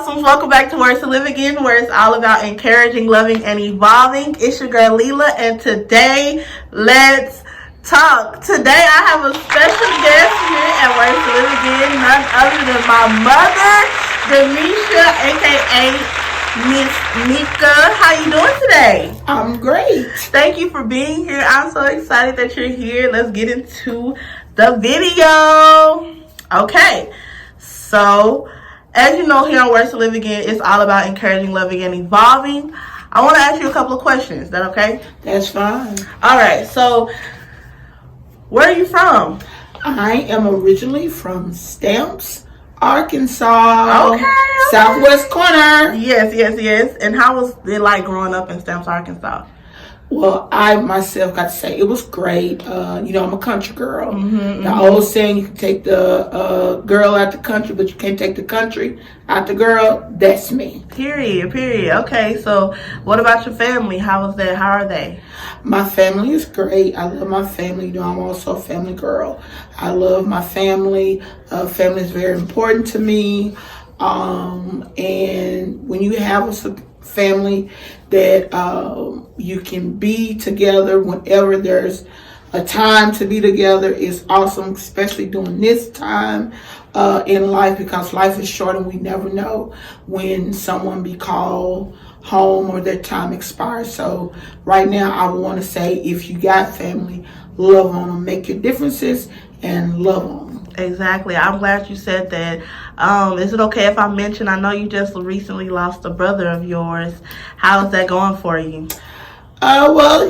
Awesomes? Welcome back to Words to Live Again, where it's all about encouraging, loving, and evolving. It's your girl Leela, and today, let's talk. Today, I have a special guest here at Words to Live Again, none other than my mother, Demecia, aka Ms.Meka. How you doing today? I'm great. Thank you for being here. I'm so excited that you're here. Let's get into the video. Okay, so as you know, here on Words to Live Again, it's all about encouraging, loving, and evolving. I want to ask you a couple of questions. Is that okay? That's fine. All right, so where are you from? I am originally from Stamps, Arkansas. Okay. Southwest corner. Yes. And how was it like growing up in Stamps, Arkansas? Well, I myself got to say it was great. I'm a country girl. Mm-hmm. The old saying, you can take the girl out the country, but you can't take the country out the girl. That's me. Period. Okay, so what about your family? How was that? How are they? My family is great. I love my family. I'm also a family girl. I love my family. Family is very important to me. And when you have a family that you can be together whenever there's a time to be together is awesome, especially during this time in life, because life is short and we never know when someone be called home or their time expires. So right now I want to say, if you got family, love on them, make your differences and love on them. Exactly. I'm glad you said that. Is it okay if I mention, I know you just recently lost a brother of yours. How is that going for you? Well,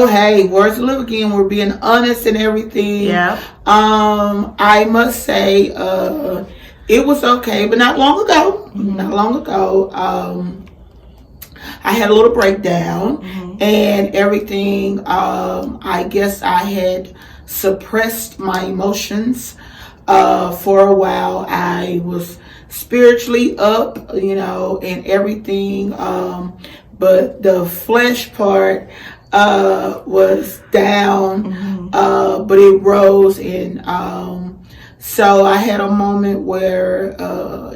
hey, Words to Live Again, we're being honest and everything. Yeah. I must say, it was okay, but not long ago. I had a little breakdown and everything. I guess I had suppressed my emotions for a while. I was spiritually up, and everything, but the flesh part was down, but it rose, and so I had a moment where I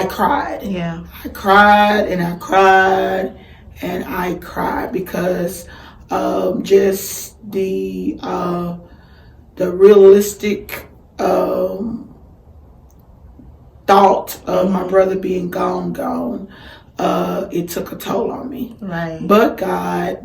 cried. Yeah. I cried and I cried and I cried because just the realistic thought of my brother being gone, it took a toll on me. Right. But God.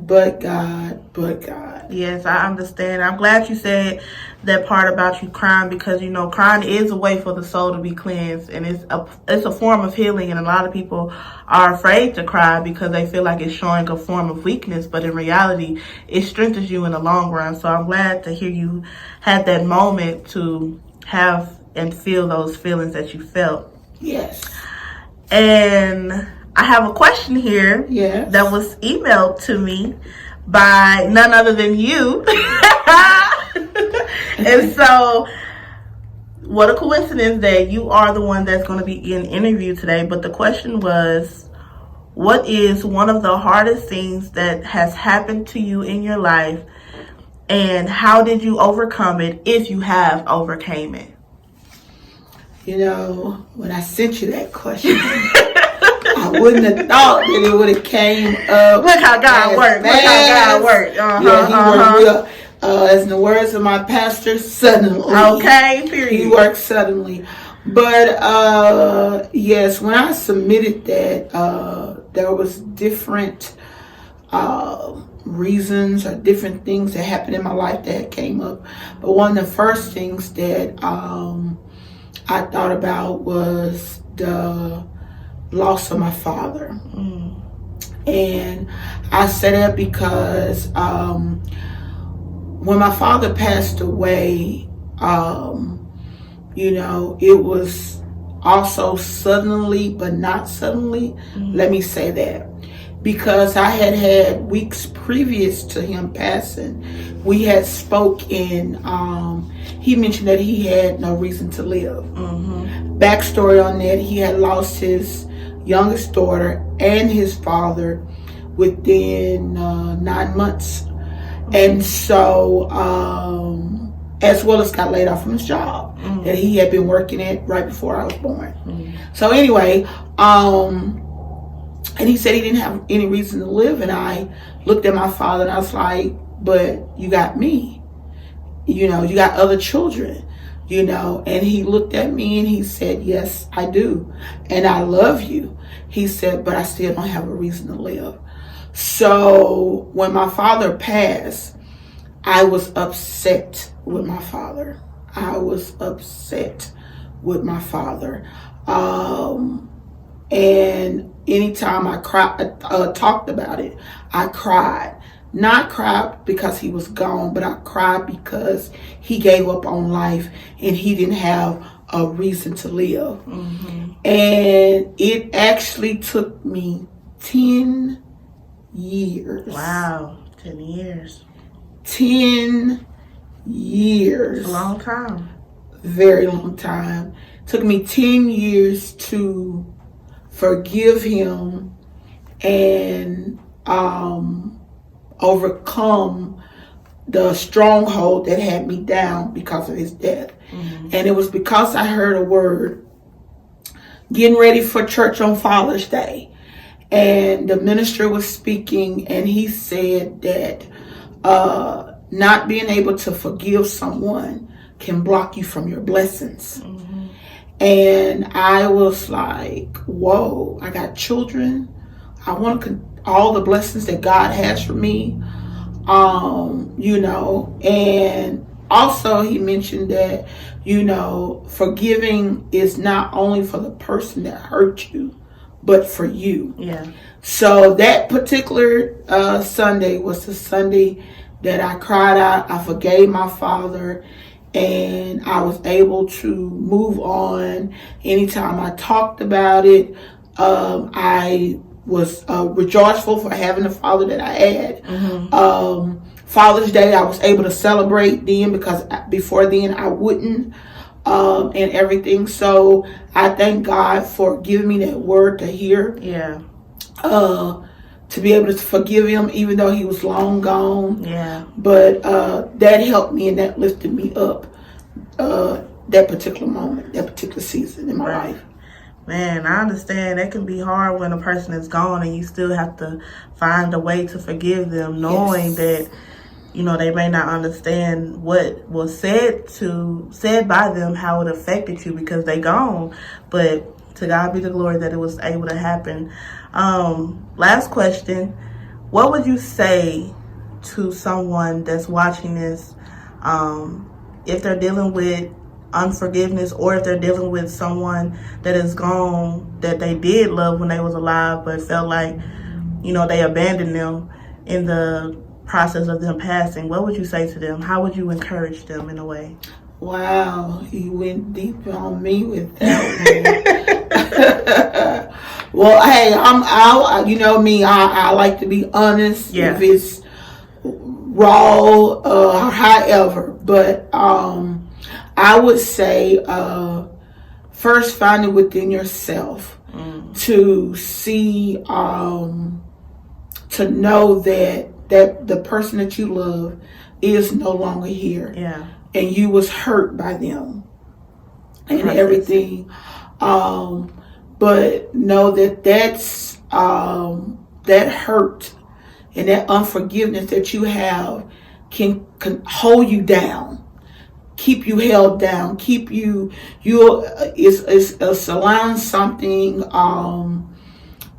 Yes, I understand. I'm glad you said that part about you crying, because crying is a way for the soul to be cleansed, and it's a form of healing. And a lot of people are afraid to cry because they feel like it's showing a form of weakness, but in reality, it strengthens you in the long run. So I'm glad to hear you had that moment to have and feel those feelings that you felt. Yes. And I have a question here that was emailed to me by none other than you. And so, what a coincidence that you are the one that's going to be in interview today. But the question was, what is one of the hardest things that has happened to you in your life, and how did you overcome it, if you have overcame it? When I sent you that question, I wouldn't have thought that it would have came up. Look how God worked. He worked real. As in the words of my pastor, suddenly. Okay, period. He worked suddenly. But yes, when I submitted that, there was different reasons or different things that happened in my life that came up. But one of the first things that I thought about was the loss of my father. And I say that because when my father passed away, it was also suddenly, but not suddenly. Let me say that. Because I had weeks previous to him passing, we had spoken. He mentioned that he had no reason to live. Backstory on that, he had lost his youngest daughter and his father within 9 months. And so as well as got laid off from his job that he had been working at right before I was born. So anyway, and he said he didn't have any reason to live. And I looked at my father and I was like, but you got me. You know, you got other children, you know. And he looked at me and he said, yes, I do. And I love you. He said, but I still don't have a reason to live. So when my father passed, I was upset with my father. I was upset with my father. And anytime I talked about it, I cried. Not cried because he was gone, but I cried because he gave up on life and he didn't have a reason to live. And it actually took me 10 years. Wow, 10 years. 10 years. It's a long time. Very long time. It took me 10 years to forgive him and overcome the stronghold that had me down because of his death. And it was because I heard a word getting ready for church on Father's Day, and the minister was speaking and he said that not being able to forgive someone can block you from your blessings. And I was like, whoa, I got children. I want all the blessings that God has for me. You know, and also he mentioned that, you know, forgiving is not only for the person that hurt you, but for you. Yeah. So that particular Sunday was the Sunday that I cried out. I forgave my father, and I was able to move on. Anytime I talked about it, I was rejoiceful for having the father that I had. Father's Day, I was able to celebrate then, because before then I wouldn't, and everything. So I thank God for giving me that word to hear. Yeah. To be able to forgive him, even though he was long gone. Yeah. But that helped me and that lifted me up that particular moment, that particular season in my life. Man, I understand that can be hard when a person is gone and you still have to find a way to forgive them, knowing that, you know, they may not understand what was said by them, how it affected you because they gone. But to God be the glory that it was able to happen. Last question. What would you say to someone that's watching this, if they're dealing with unforgiveness, or if they're dealing with someone that is gone that they did love when they was alive but felt like, you know, they abandoned them in the process of them passing? What would you say to them? How would you encourage them in a way? Wow, you went deep on me with that one. Well, hey, you know me, I like to be honest. Yeah. If it's raw or however, but I would say first find it within yourself to see, to know that the person that you love is no longer here. Yeah. And you was hurt by them and everything. But know that that's that hurt and that unforgiveness that you have can hold you down, keep you held down, keep you it's allowing something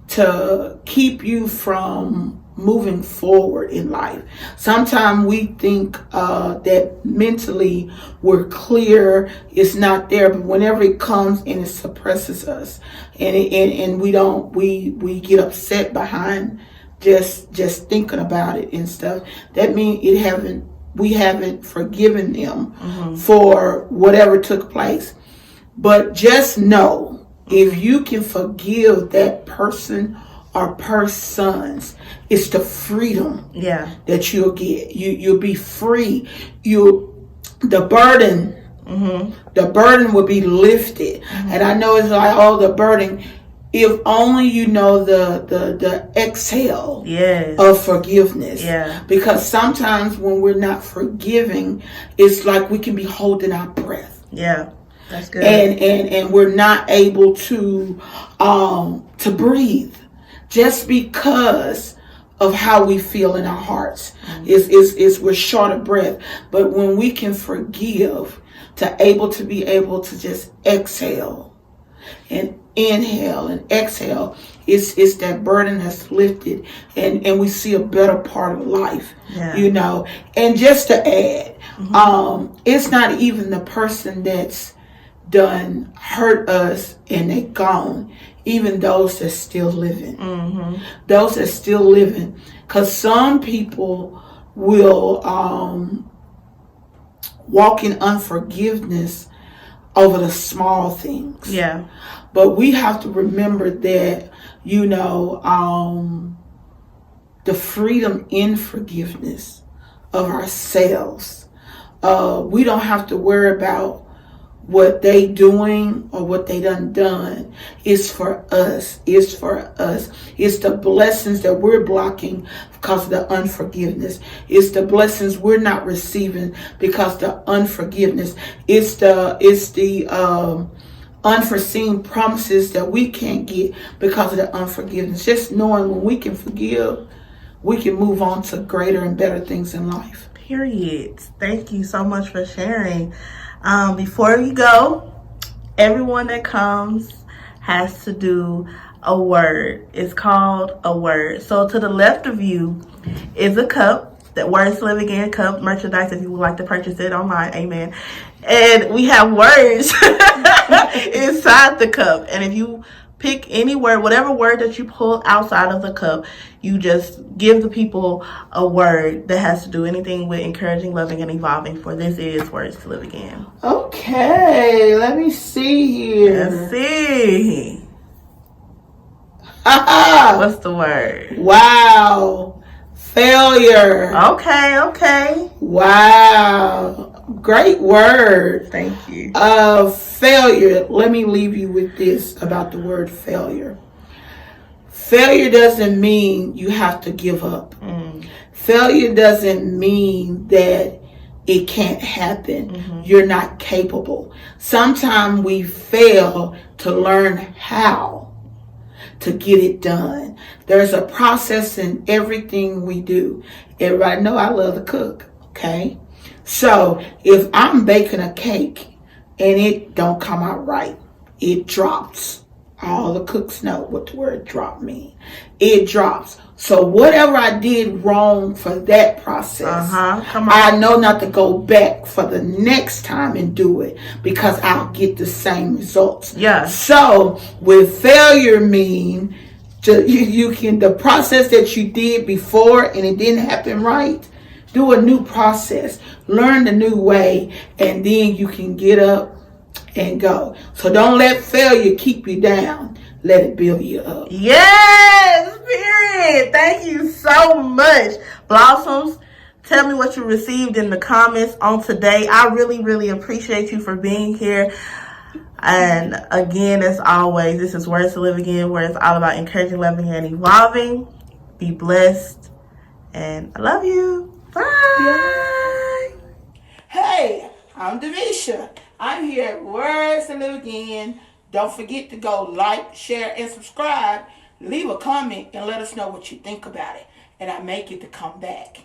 to keep you from moving forward in life. Sometimes we think that mentally we're clear, it's not there, but whenever it comes and it suppresses us, and we get upset behind just thinking about it and stuff, that means we haven't forgiven them for whatever took place. But just know, if you can forgive that person or persons, it's the freedom that you'll get. You'll be free. The burden will be lifted. And I know it's like, oh, the burden. if only you know the exhale Yes. of forgiveness. Yeah. Because sometimes when we're not forgiving, it's like we can be holding our breath. Yeah. That's good. And we're not able to breathe just because of how we feel in our hearts. Is we're short of breath. But when we can forgive, to be able to just exhale and inhale and exhale, it's that burden that's lifted, and we see a better part of life. Yeah. And just to add, it's not even the person that's done hurt us and they gone, even those that's still living. Those that still living, because some people will walk in unforgiveness over the small things. Yeah. But we have to remember that, the freedom in forgiveness of ourselves. We don't have to worry about what they doing or what they done. It's for us. It's the blessings that we're blocking because of the unforgiveness. It's the blessings we're not receiving because of the unforgiveness. It's the unforeseen promises that we can't get because of the unforgiveness. Just knowing when we can forgive, we can move on to greater and better things in life. Period. Thank you so much for sharing. Before you go, everyone that comes has to do a word. It's called a word. So to the left of you is a cup, that Words to Live Again cup merchandise, if you would like to purchase it online. Amen. And we have words inside the cup. And if you pick any word, whatever word that you pull outside of the cup, you just give the people a word that has to do anything with encouraging, loving, and evolving. For this is Words to Live Again. Okay, let me see here. Let's see. What's the word? Wow. Failure. Okay. Wow. Great word. Thank you. Failure. Let me leave you with this about the word failure. Failure doesn't mean you have to give up. Failure doesn't mean that it can't happen. You're not capable. Sometimes we fail to learn how to get it done. There's a process in everything we do. Everybody know I love to cook, okay? So if I'm baking a cake and it don't come out right, it drops. All the cooks know what the word drop means. It drops. So whatever I did wrong for that process, I know not to go back for the next time and do it, because I'll get the same results. Yeah. So with failure mean you can, the process that you did before and it didn't happen right, do a new process, learn the new way, and then you can get up and go. So don't let failure keep you down. Let it build you up. Yes, period. Thank you so much. Blossoms, tell me what you received in the comments on today. I really, really appreciate you for being here. And again, as always, this is Words to Live Again, where it's all about encouraging, loving, and evolving. Be blessed. And I love you. Bye. Hey, I'm Demecia. I'm here at Words to Live Again. Don't forget to go like, share, and subscribe. Leave a comment and let us know what you think about it. And I may get to come back.